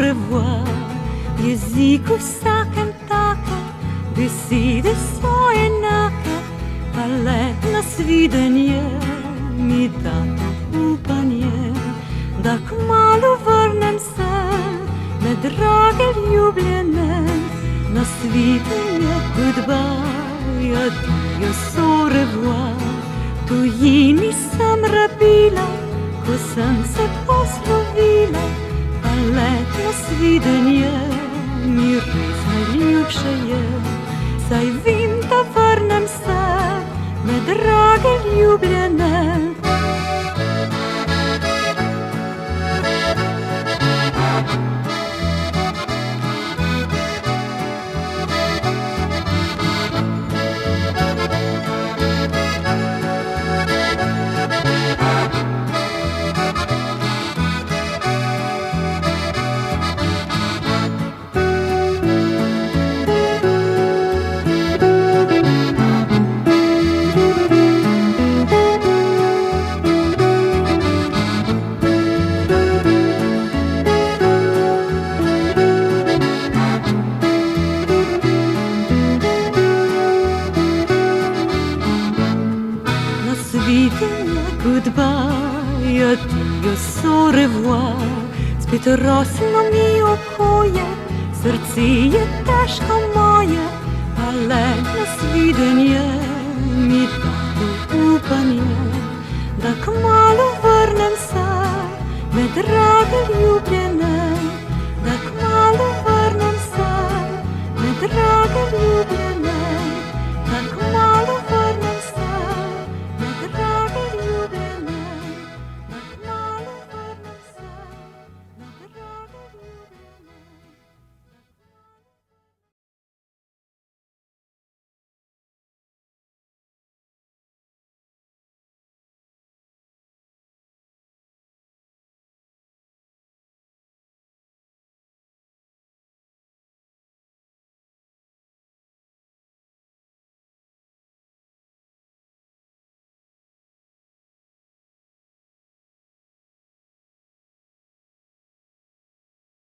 revoir. V jeziku vsakem takem besede so enake, pa le nasvidenje mi da upanje, da kmalu vrnem se med drage ljubljene. Nasvidenje, goodbye, adieu, au revoir. Tujini sem rabila, ko sem se poslovila, pa let nasvidenje mi res najljubše je. Saj vem, da vrnem se med drage ljubljene. Goodbye, adieu, au revoir. Spet rosno mi oko je, srce je težko moje, pa le nasvidenje mi da upanje, da kmalu vrnem se med drage ljubljene.